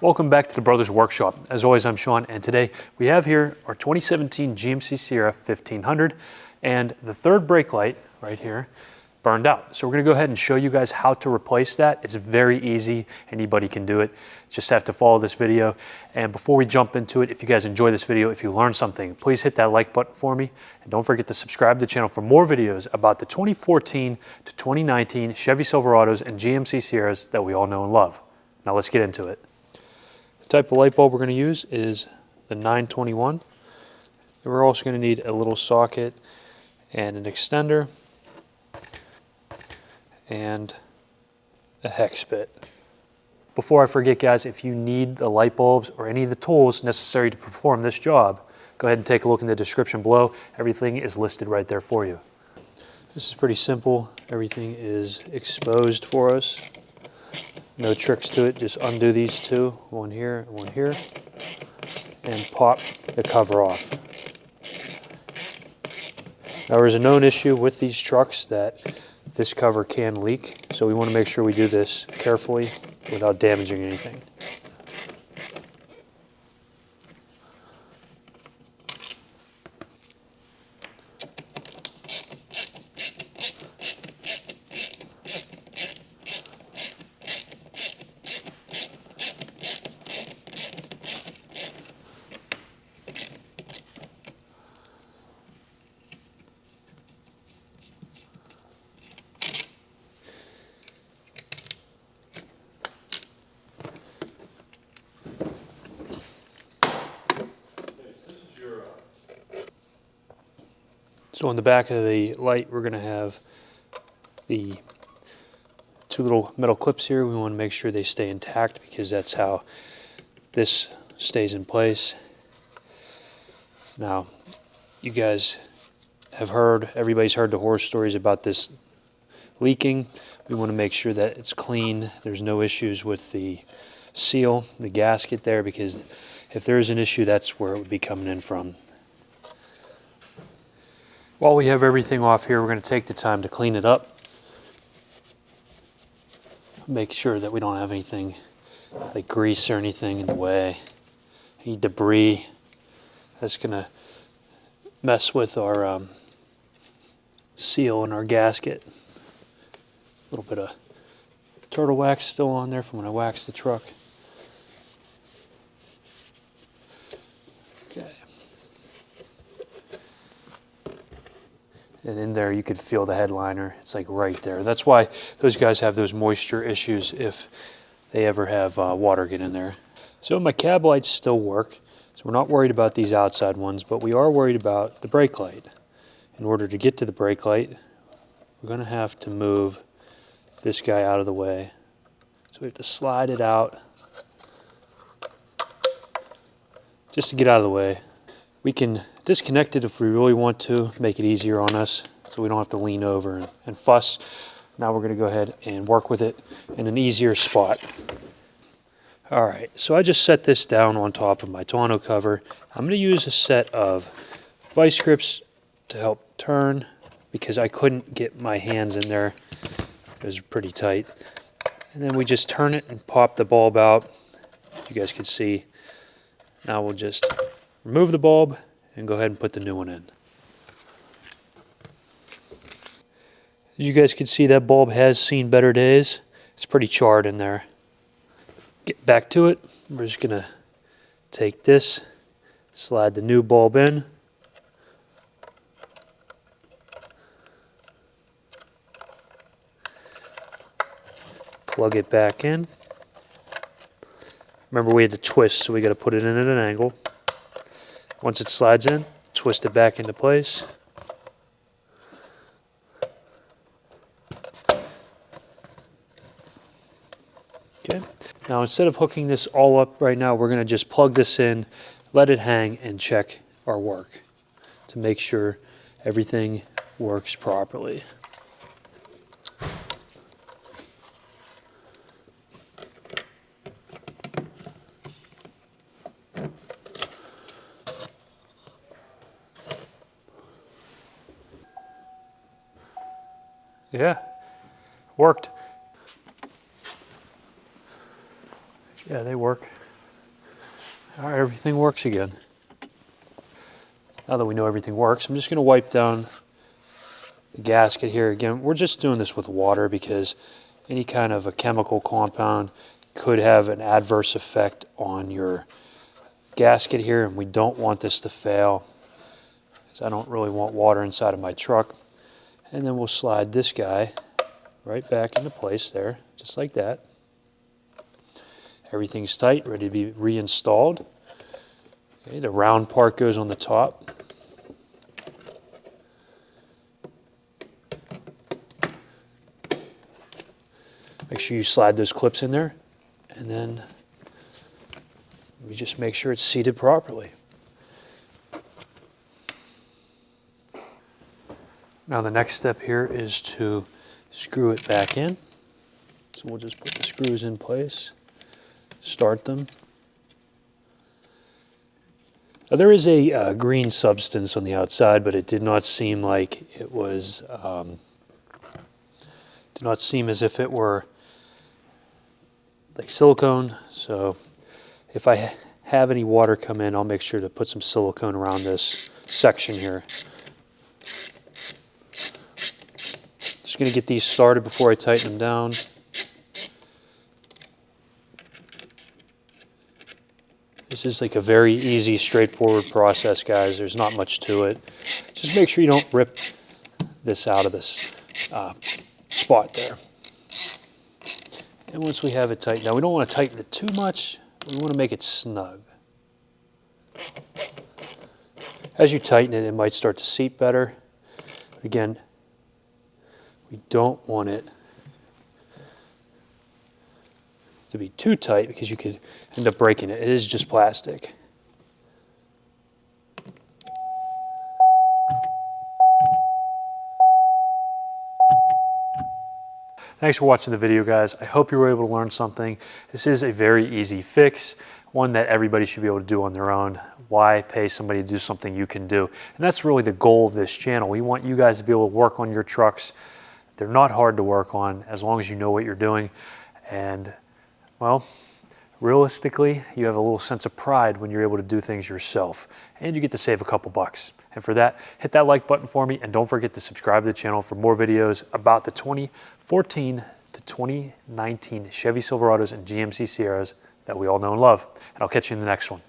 Welcome back to the Brothers Workshop. As always, I'm Sean, and today we have here our 2017 GMC Sierra 1500, and the third brake light right here burned out. So we're gonna go ahead and show you guys how to replace that. It's very easy, anybody can do it. Just have to follow this video. And before we jump into it, if you guys enjoy this video, if you learned something, please hit that like button for me. And don't forget to subscribe to the channel for more videos about the 2014 to 2019 Chevy Silverados and GMC Sierras that we all know and love. Now let's get into it. The type of light bulb we're going to use is the 921. And we're also going to need a little socket and an extender and a hex bit. Before I forget, guys, if you need the light bulbs or any of the tools necessary to perform this job, go ahead and take a look in the description below. Everything is listed right there for you. This is pretty simple. Everything is exposed for us. No tricks to it, just undo these two, one here, and pop the cover off. Now there's a known issue with these trucks that this cover can leak, so we want to make sure we do this carefully without damaging anything. So on the back of the light, we're going to have the two little metal clips here. We want to make sure they stay intact because that's how this stays in place. Now, you guys have heard, everybody's heard the horror stories about this leaking. We want to make sure that it's clean. There's no issues with the seal, the gasket there, because if there's an issue, that's where it would be coming in from. While we have everything off here, we're going to take the time to clean it up. Make sure that we don't have anything like grease or anything in the way, any debris that's going to mess with our seal and our gasket. A little bit of turtle wax still on there from when I waxed the truck. Okay. And in there you could feel the headliner. It's like right there. That's why those guys have those moisture issues if they ever have water get in there. So my cab lights still work. So we're not worried about these outside ones, but we are worried about the brake light. In order to get to the brake light, we're going to have to move this guy out of the way. So we have to slide it out just to get out of the way. We can disconnect it if we really want to, make it easier on us so we don't have to lean over and fuss. Now we're going to go ahead and work with it in an easier spot. All right, so I just set this down on top of my tonneau cover. I'm going to use a set of vice grips to help turn because I couldn't get my hands in there. It was pretty tight. And then we just turn it and pop the bulb out. You guys can see. Now we'll just remove the bulb and go ahead and put the new one in. As you guys can see, that bulb has seen better days. It's pretty charred in there. Get back to it. We're just going to take this, slide the new bulb in. Plug it back in. Remember, we had to twist, so we got to put it in at an angle. Once it slides in, twist it back into place. Okay. Now instead of hooking this all up right now, we're going to just plug this in, let it hang, and check our work to make sure everything works properly. Yeah, worked. Yeah, they work. All right, everything works again. Now that we know everything works, I'm just going to wipe down the gasket here. Again, we're just doing this with water because any kind of a chemical compound could have an adverse effect on your gasket here, and we don't want this to fail because I don't really want water inside of my truck. And then we'll slide this guy right back into place there, just like that. Everything's tight, ready to be reinstalled. Okay, the round part goes on the top. Make sure you slide those clips in there, and then we just make sure it's seated properly. Now the next step here is to screw it back in. So we'll just put the screws in place, start them. Now there is a green substance on the outside, but it did not seem like it was, did not seem as if it were like silicone. So if I have any water come in, I'll make sure to put some silicone around this section here. Just going to get these started before I tighten them down. This is like a very easy, straightforward process, guys. There's not much to it. Just make sure you don't rip this out of this spot there. And once we have it tightened, now we don't want to tighten it too much. We want to make it snug. As you tighten it, it might start to seat better. Again, we don't want it to be too tight because you could end up breaking it. It is just plastic. Thanks for watching the video, guys. I hope you were able to learn something. This is a very easy fix, one that everybody should be able to do on their own. Why pay somebody to do something you can do? And that's really the goal of this channel. We want you guys to be able to work on your trucks. They're not hard to work on as long as you know what you're doing. And, well, realistically, you have a little sense of pride when you're able to do things yourself. And you get to save a couple bucks. And for that, hit that like button for me, and don't forget to subscribe to the channel for more videos about the 2014 to 2019 Chevy Silverados and GMC Sierras that we all know and love. And I'll catch you in the next one.